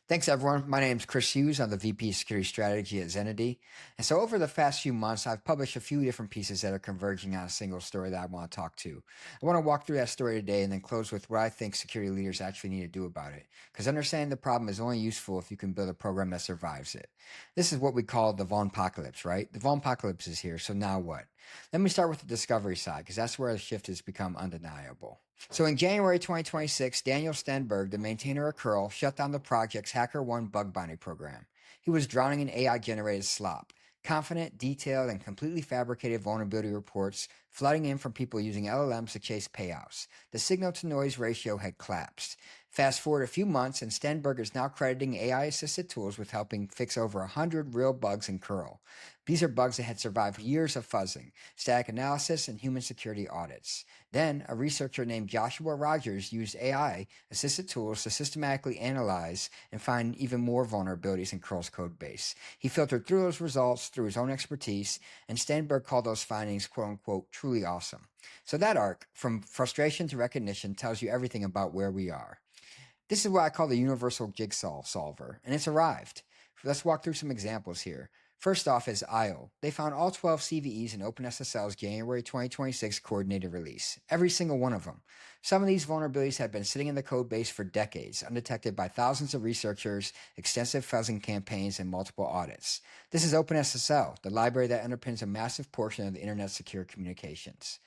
Thanks, everyone. My name is Chris Hughes. I'm the VP of Security Strategy at Zenity. And so over the past few months, I've published a few different pieces that are converging on a single story that I want to talk to. I want to walk through that story today and then close with what I think security leaders actually need to do about it. Because understanding the problem is only useful if you can build a program that survives it. This is what we call the Vulnpocalypse, right? The Vulnpocalypse is here, so now what? Let me start with the discovery side, because that's where the shift has become undeniable. So in January 2026, Daniel Stenberg, the maintainer of curl, shut down the project's HackerOne bug bounty program. He was drowning in AI-generated slop, confident, detailed, and completely fabricated vulnerability reports flooding in from people using LLMs to chase payouts. The signal-to-noise ratio had collapsed. Fast forward a few months, and Stenberg is now crediting AI-assisted tools with helping fix over 100 real bugs in curl. These are bugs that had survived years of fuzzing, static analysis, and human security audits. Then, a researcher named Joshua Rogers used AI-assisted tools to systematically analyze and find even more vulnerabilities in curl's code base. He filtered through those results through his own expertise, and Stenberg called those findings quote-unquote truly awesome. So that arc, from frustration to recognition, tells you everything about where we are. This is what I call the universal jigsaw solver, and it's arrived. Let's walk through some examples here. First off is IO. They found all 12 CVEs in OpenSSL's January 2026 coordinated release. Every single one of them. Some of these vulnerabilities had been sitting in the code base for decades, undetected by thousands of researchers, extensive fuzzing campaigns, and multiple audits. This is OpenSSL, the library that underpins a massive portion of the Internet's secure communications.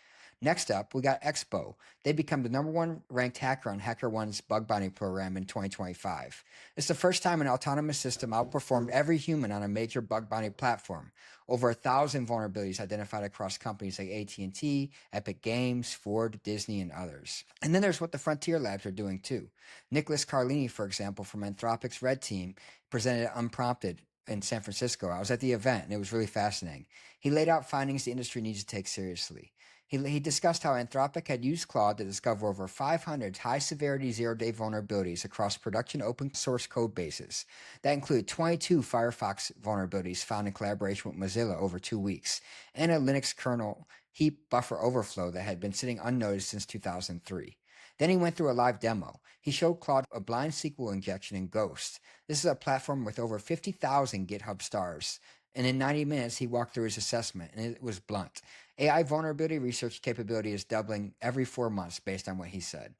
Next up, we got Expo. They become the #1 ranked hacker on HackerOne's bug bounty program in 2025. It's the first time an autonomous system outperformed every human on a major bug bounty platform. Over 1,000 vulnerabilities identified across companies like AT&T, Epic Games, Ford, Disney, and others. And then there's what the Frontier Labs are doing too. Nicholas Carlini, for example, from Anthropic's Red Team, presented it unprompted in San Francisco. I was at the event and it was really fascinating. He laid out findings the industry needs to take seriously. He discussed how Anthropic had used Claude to discover over 500 high-severity zero-day vulnerabilities across production open-source code bases. That included 22 Firefox vulnerabilities found in collaboration with Mozilla over 2 weeks, and a Linux kernel heap buffer overflow that had been sitting unnoticed since 2003. Then he went through a live demo. He showed Claude a blind SQL injection in Ghost. This is a platform with over 50,000 GitHub stars. And in 90 minutes, he walked through his assessment, and it was blunt. AI vulnerability research capability is doubling every 4 months based on what he said.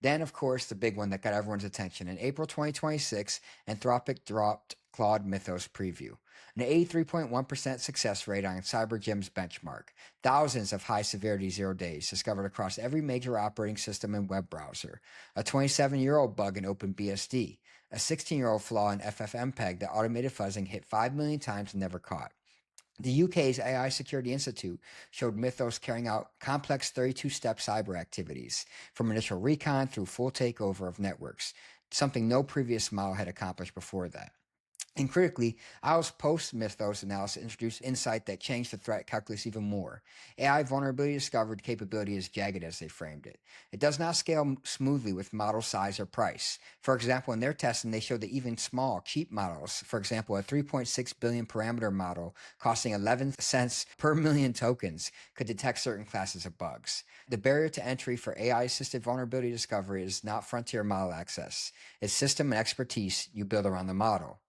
Then, of course, the big one that got everyone's attention. In April 2026, Anthropic dropped Claude Mythos Preview, an 83.1% success rate on CyberGem's benchmark. Thousands of high-severity zero days discovered across every major operating system and web browser. A 27-year-old bug in OpenBSD. A 16-year-old flaw in FFmpeg that automated fuzzing hit 5 million times and never caught. The UK's AI Security Institute showed Mythos carrying out complex 32-step cyber activities, from initial recon through full takeover of networks, something no previous model had accomplished before that. And critically, IO's post-Mythos analysis introduced insight that changed the threat calculus even more. AI vulnerability discovered capability is jagged as they framed it. It does not scale smoothly with model size or price. For example, in their testing, they showed that even small, cheap models, for example, a 3.6 billion parameter model costing 11 cents per million tokens, could detect certain classes of bugs. The barrier to entry for AI-assisted vulnerability discovery is not frontier model access. It's system and expertise you build around the model.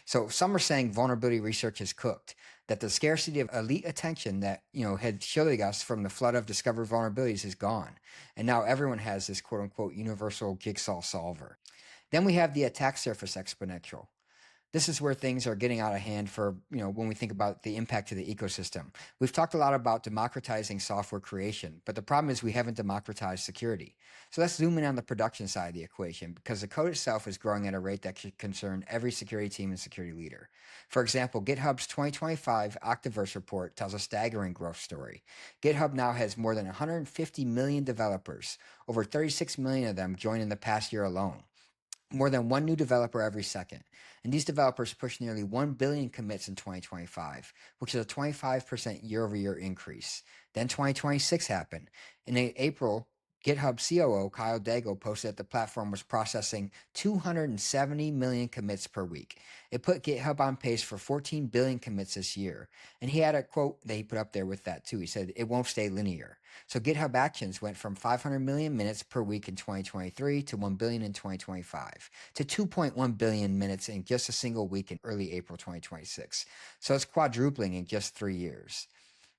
So some are saying vulnerability research is cooked, that the scarcity of elite attention that, had shielded us from the flood of discovered vulnerabilities is gone. And now everyone has this quote unquote universal jigsaw solver. Then we have the attack surface exponential. This is where things are getting out of hand for, when we think about the impact to the ecosystem. We've talked a lot about democratizing software creation, but the problem is we haven't democratized security. So let's zoom in on the production side of the equation, because the code itself is growing at a rate that should concern every security team and security leader. For example, GitHub's 2025 Octaverse report tells a staggering growth story. GitHub now has more than 150 million developers, over 36 million of them joined in the past year alone. More than one new developer every second. And these developers pushed nearly 1 billion commits in 2025, which is a 25% year-over-year increase. Then 2026 happened. In April, GitHub COO Kyle Daigle posted that the platform was processing 270 million commits per week. It put GitHub on pace for 14 billion commits this year. And he had a quote that he put up there with that too. He said, "It won't stay linear." So GitHub Actions went from 500 million minutes per week in 2023 to 1 billion in 2025 to 2.1 billion minutes in just a single week in early April 2026. So it's quadrupling in just 3 years.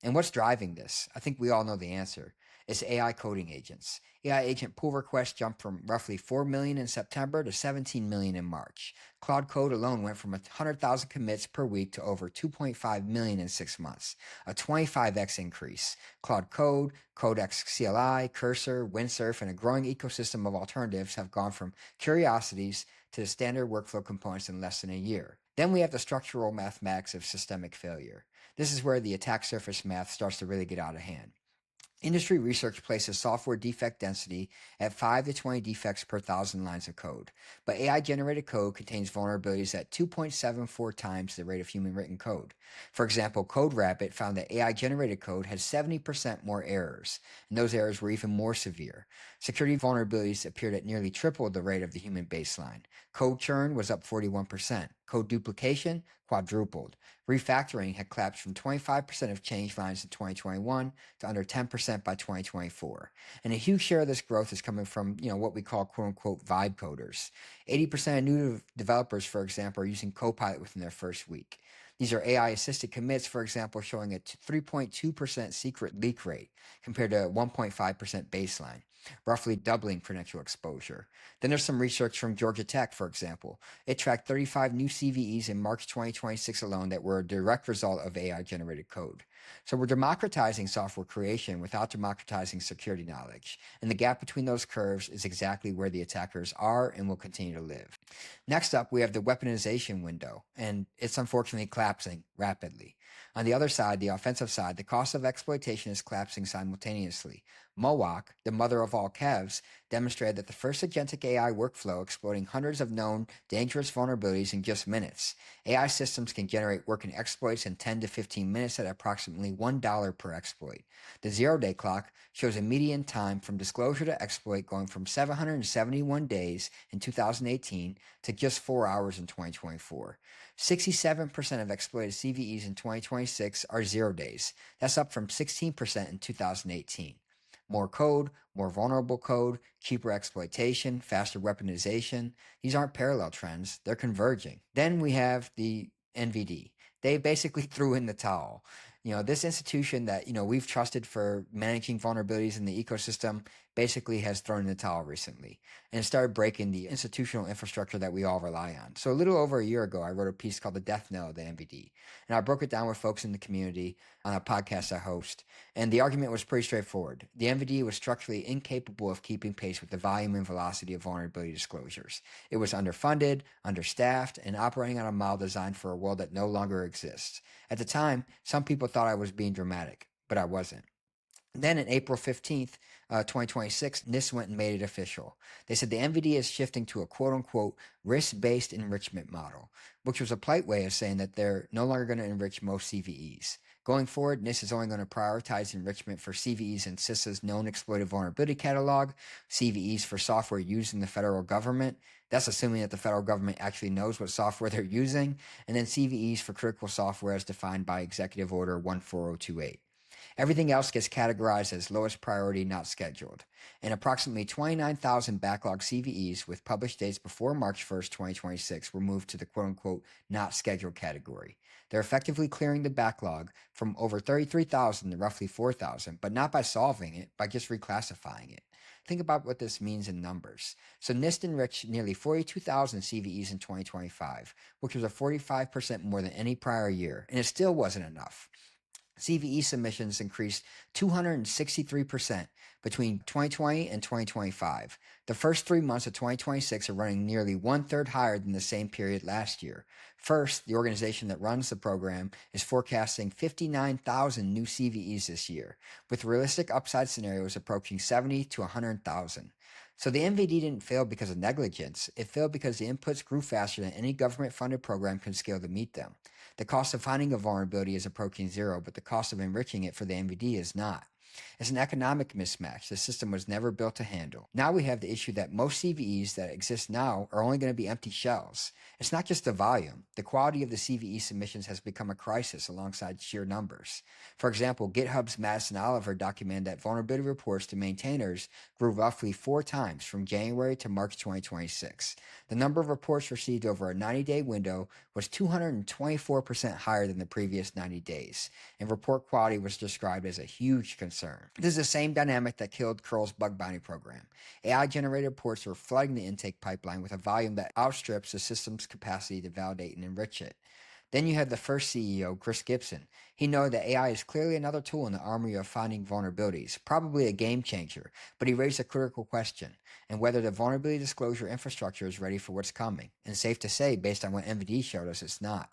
And what's driving this? I think we all know the answer. It's AI coding agents. AI agent pull requests jumped from roughly 4 million in September to 17 million in March. Cloud Code alone went from 100,000 commits per week to over 2.5 million in 6 months, a 25x increase. Cloud Code, Codex CLI, Cursor, Windsurf, and a growing ecosystem of alternatives have gone from curiosities to the standard workflow components in less than a year. Then we have the structural mathematics of systemic failure. This is where the attack surface math starts to really get out of hand. Industry research places software defect density at 5 to 20 defects per 1,000 lines of code, but AI-generated code contains vulnerabilities at 2.74 times the rate of human-written code. For example, CodeRabbit found that AI-generated code had 70% more errors, and those errors were even more severe. Security vulnerabilities appeared at nearly triple the rate of the human baseline. Code churn was up 41%. Code duplication quadrupled. Refactoring had collapsed from 25% of change lines in 2021 to under 10% by 2024. And a huge share of this growth is coming from, what we call quote unquote vibe coders. 80% of new developers, for example, are using Copilot within their first week. These are AI assisted commits, for example, showing a 3.2% secret leak rate compared to 1.5% baseline, roughly doubling credential exposure. Then there's some research from Georgia Tech, for example. It tracked 35 new CVEs in March 2026 alone that were a direct result of AI-generated code. So we're democratizing software creation without democratizing security knowledge. And the gap between those curves is exactly where the attackers are and will continue to live. Next up, we have the weaponization window, and it's unfortunately collapsing rapidly. On the other side, the offensive side, the cost of exploitation is collapsing simultaneously. Mowak, the mother of all Kevs, demonstrated that the first agentic AI workflow exploiting hundreds of known dangerous vulnerabilities in just minutes. AI systems can generate working exploits in 10 to 15 minutes at approximately $1 per exploit. The zero-day clock shows a median time from disclosure to exploit going from 771 days in 2018 to just 4 hours in 2024. 67% of exploited CVEs in 2026 are 0 days. That's up from 16% in 2018. More code, more vulnerable code, cheaper exploitation, faster weaponization. These aren't parallel trends, they're converging. Then we have the NVD. They basically threw in the towel. This institution that, we've trusted for managing vulnerabilities in the ecosystem basically has thrown in the towel recently and started breaking the institutional infrastructure that we all rely on. So a little over a year ago, I wrote a piece called The Death Knell of the NVD. And I broke it down with folks in the community on a podcast I host. And the argument was pretty straightforward. The NVD was structurally incapable of keeping pace with the volume and velocity of vulnerability disclosures. It was underfunded, understaffed, and operating on a model designed for a world that no longer exists. At the time, some people thought I was being dramatic, but I wasn't. Then on April 15th, 2026, NIST went and made it official. They said the NVD is shifting to a quote-unquote risk-based enrichment model, which was a polite way of saying that they're no longer going to enrich most CVEs. Going forward, NIST is only going to prioritize enrichment for CVEs in CISA's known exploited vulnerability catalog, CVEs for software used in the federal government. That's assuming that the federal government actually knows what software they're using, and then CVEs for critical software as defined by Executive Order 14028. Everything else gets categorized as lowest priority, not scheduled. And approximately 29,000 backlog CVEs with published dates before March 1st, 2026 were moved to the quote-unquote not scheduled category. They're effectively clearing the backlog from over 33,000 to roughly 4,000, but not by solving it, by just reclassifying it. Think about what this means in numbers. So NIST enriched nearly 42,000 CVEs in 2025, which was a 45% more than any prior year, and it still wasn't enough. CVE submissions increased 263% between 2020 and 2025. The first 3 months of 2026 are running nearly 1/3 higher than the same period last year. First, the organization that runs the program is forecasting 59,000 new CVEs this year, with realistic upside scenarios approaching 70 to 100,000. So the NVD didn't fail because of negligence. It failed because the inputs grew faster than any government-funded program can scale to meet them. The cost of finding a vulnerability is approaching zero, but the cost of enriching it for the NVD is not. It's an economic mismatch the system was never built to handle. Now we have the issue that most CVEs that exist now are only going to be empty shells. It's not just the volume. The quality of the CVE submissions has become a crisis alongside sheer numbers. For example, GitHub's Madison Oliver documented that vulnerability reports to maintainers grew roughly 4 times from January to March 2026. The number of reports received over a 90-day window was 224% higher than the previous 90 days, and report quality was described as a huge concern. This is the same dynamic that killed Curl's bug bounty program. AI-generated reports were flooding the intake pipeline with a volume that outstrips the system's capacity to validate and enrich it. Then you have the first CEO, Chris Gibson. He knew that AI is clearly another tool in the armory of finding vulnerabilities, probably a game changer, but he raised a critical question, and whether the vulnerability disclosure infrastructure is ready for what's coming. And safe to say, based on what NVD showed us, it's not.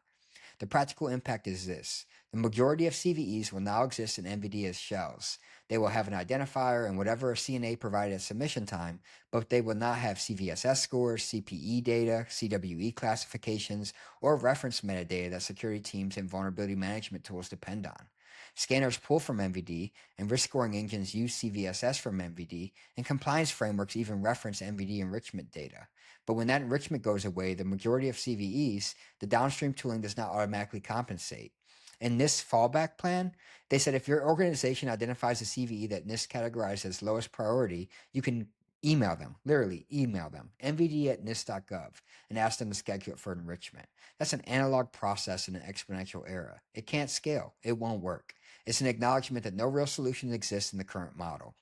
The practical impact is this. The majority of CVEs will now exist in NVD as shells. They will have an identifier and whatever a CNA provided at submission time, but they will not have CVSS scores, CPE data, CWE classifications, or reference metadata that security teams and vulnerability management tools depend on. Scanners pull from NVD, and risk scoring engines use CVSS from NVD, and compliance frameworks even reference NVD enrichment data. But when that enrichment goes away, the majority of CVEs, the downstream tooling does not automatically compensate. In this fallback plan, they said if your organization identifies a CVE that NIST categorized as lowest priority, you can email them, literally email them, nvd@nist.gov, and ask them to schedule it for enrichment. That's an analog process in an exponential era. It can't scale. It won't work. It's an acknowledgement that no real solution exists in the current model.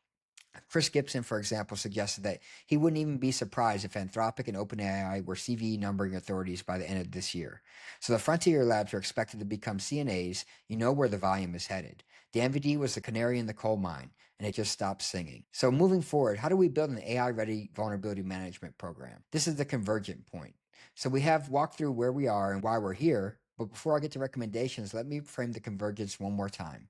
Chris Gibson, for example, suggested that he wouldn't even be surprised if Anthropic and OpenAI were CVE numbering authorities by the end of this year. So the frontier labs are expected to become CNAs. You know where the volume is headed. The NVD was the canary in the coal mine, and it just stopped singing. So moving forward, how do we build an AI-ready vulnerability management program? This is the convergent point. So we have walked through where we are and why we're here, but before I get to recommendations, let me frame the convergence one more time.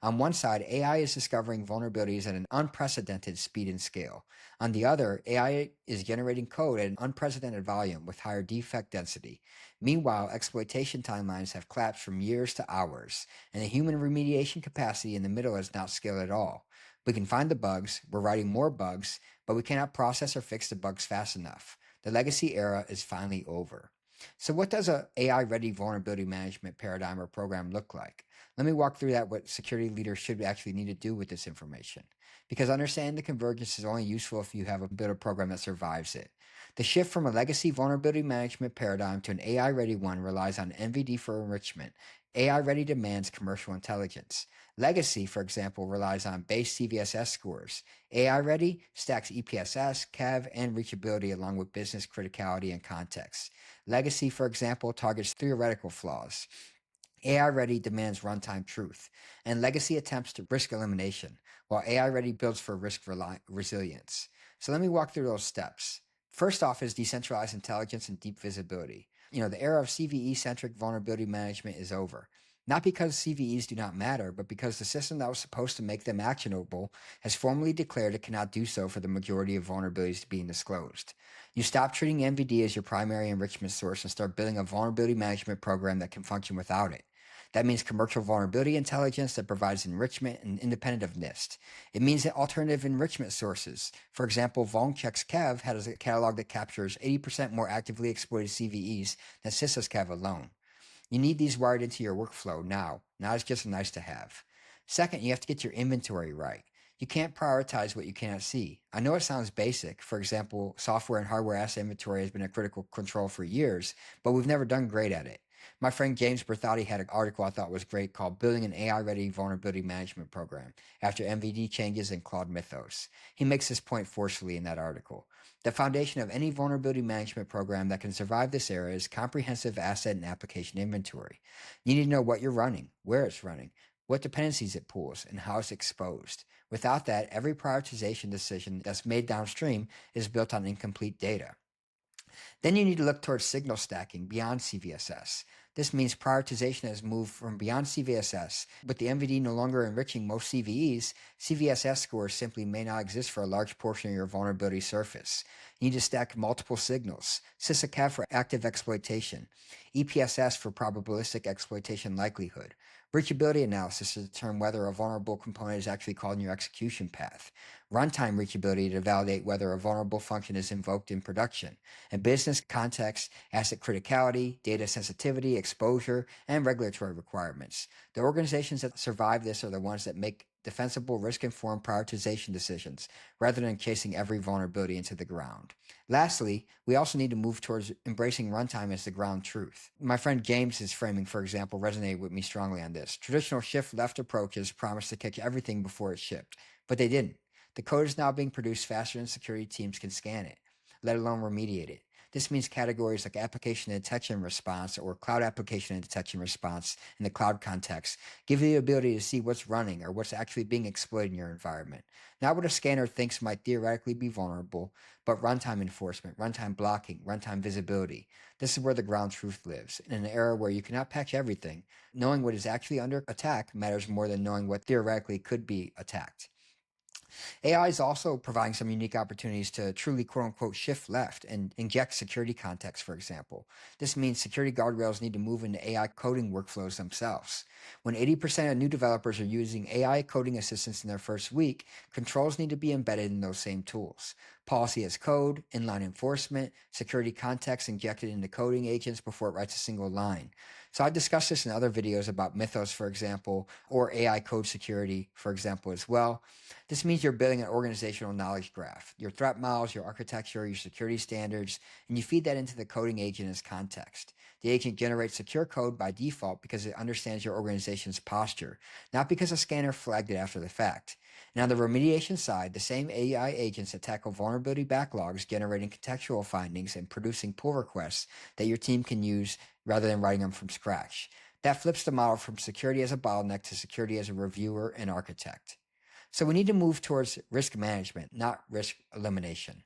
On one side, AI is discovering vulnerabilities at an unprecedented speed and scale. On the other, AI is generating code at an unprecedented volume with higher defect density. Meanwhile, exploitation timelines have collapsed from years to hours, and the human remediation capacity in the middle has not scaled at all. We can find the bugs, we're writing more bugs, but we cannot process or fix the bugs fast enough. The legacy era is finally over. So what does an AI-ready vulnerability management paradigm or program look like? Let me walk through that, what security leaders should actually need to do with this information. Because understanding the convergence is only useful if you have a build a program that survives it. The shift from a legacy vulnerability management paradigm to an AI-ready one relies on NVD for enrichment. AI-ready demands commercial intelligence. Legacy, for example, relies on base CVSS scores. AI-ready stacks EPSS, KEV, and reachability along with business criticality and context. Legacy, for example, targets theoretical flaws. AI-ready demands runtime truth, and legacy attempts to risk elimination, while AI-ready builds for risk resilience. So let me walk through those steps. First off is decentralized intelligence and deep visibility. The era of CVE-centric vulnerability management is over. Not because CVEs do not matter, but because the system that was supposed to make them actionable has formally declared it cannot do so for the majority of vulnerabilities being disclosed. You stop treating NVD as your primary enrichment source and start building a vulnerability management program that can function without it. That means commercial vulnerability intelligence that provides enrichment and independent of NIST. It means that alternative enrichment sources. For example, Vulncheck's KEV has a catalog that captures 80% more actively exploited CVEs than CISA's KEV alone. You need these wired into your workflow now, not as just a nice to have. Second, you have to get your inventory right. You can't prioritize what you cannot see. I know it sounds basic. For example, software and hardware asset inventory has been a critical control for years, but we've never done great at it. My friend James Berthotti had an article I thought was great called Building an AI-Ready Vulnerability Management Program after NVD changes in Claude Mythos. He makes this point forcefully in that article. The foundation of any vulnerability management program that can survive this era is comprehensive asset and application inventory. You need to know what you're running, where it's running, what dependencies it pulls, and how it's exposed. Without that, every prioritization decision that's made downstream is built on incomplete data. Then you need to look towards signal stacking beyond CVSS. This means prioritization has moved from beyond CVSS. With the NVD no longer enriching most CVEs, CVSS scores simply may not exist for a large portion of your vulnerability surface. You need to stack multiple signals. SysACAV for active exploitation. EPSS for probabilistic exploitation likelihood. Reachability analysis to determine whether a vulnerable component is actually called in your execution path. Runtime reachability to validate whether a vulnerable function is invoked in production. And business context, asset criticality, data sensitivity, exposure, and regulatory requirements. The organizations that survive this are the ones that make defensible, risk-informed prioritization decisions rather than chasing every vulnerability into the ground. Lastly, we also need to move towards embracing runtime as the ground truth. My friend James's framing, for example, resonated with me strongly on this. Traditional shift-left approaches promised to catch everything before it shipped, but they didn't. The code is now being produced faster than security teams can scan it, let alone remediate it. This means categories like application detection response or cloud application detection response in the cloud context give you the ability to see what's running or what's actually being exploited in your environment. Not what a scanner thinks might theoretically be vulnerable, but runtime enforcement, runtime blocking, runtime visibility. This is where the ground truth lives. In an era where you cannot patch everything, knowing what is actually under attack matters more than knowing what theoretically could be attacked. AI is also providing some unique opportunities to truly quote unquote shift left and inject security context, for example. This means security guardrails need to move into AI coding workflows themselves. When 80% of new developers are using AI coding assistants in their first week, controls need to be embedded in those same tools. Policy as code, inline enforcement, security context injected into coding agents before it writes a single line. So I discussed this in other videos about Mythos, for example, or AI code security, for example, as well. This means you're building an organizational knowledge graph, your threat models, your architecture, your security standards, and you feed that into the coding agent as context. The agent generates secure code by default because it understands your organization's posture, not because a scanner flagged it after the fact. Now, on the remediation side, the same AI agents that tackle vulnerability backlogs, generating contextual findings, and producing pull requests that your team can use rather than writing them from scratch. That flips the model from security as a bottleneck to security as a reviewer and architect. So we need to move towards risk management, not risk elimination.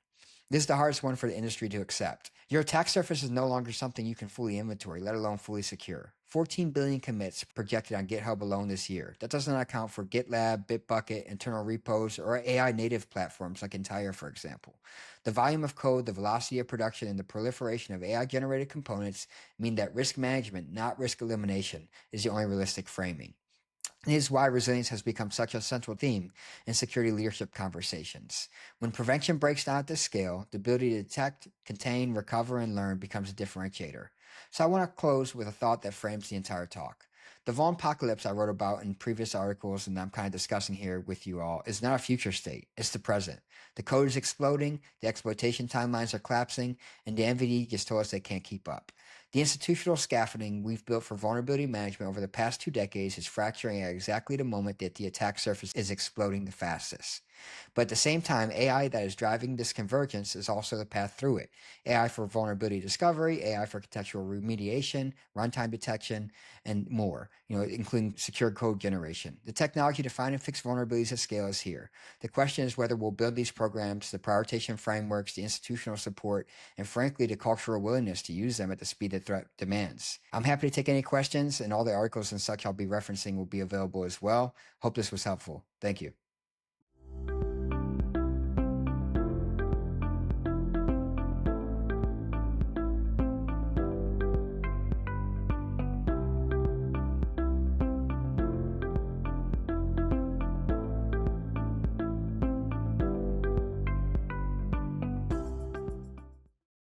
This is the hardest one for the industry to accept. Your attack surface is no longer something you can fully inventory, let alone fully secure. 14 billion commits projected on GitHub alone this year. That does not account for GitLab, Bitbucket, internal repos, or AI native platforms like Entire, for example. The volume of code, the velocity of production, and the proliferation of AI generated components mean that risk management, not risk elimination, is the only realistic framing. It is why resilience has become such a central theme in security leadership conversations. When prevention breaks down at this scale, the ability to detect, contain, recover, and learn becomes a differentiator. So I want to close with a thought that frames the entire talk. The Vulnpocalypse I wrote about in previous articles and I'm kind of discussing here with you all is not a future state, it's the present. The code is exploding, the exploitation timelines are collapsing, and the NVD just told us they can't keep up. The institutional scaffolding we've built for vulnerability management over the past 2 decades is fracturing at exactly the moment that the attack surface is exploding the fastest. But at the same time, AI that is driving this convergence is also the path through it. AI for vulnerability discovery, AI for contextual remediation, runtime detection, and more, including secure code generation. The technology to find and fix vulnerabilities at scale is here. The question is whether we'll build these programs, the prioritization frameworks, the institutional support, and frankly, the cultural willingness to use them at the speed that threat demands. I'm happy to take any questions, and all the articles and such I'll be referencing will be available as well. Hope this was helpful. Thank you.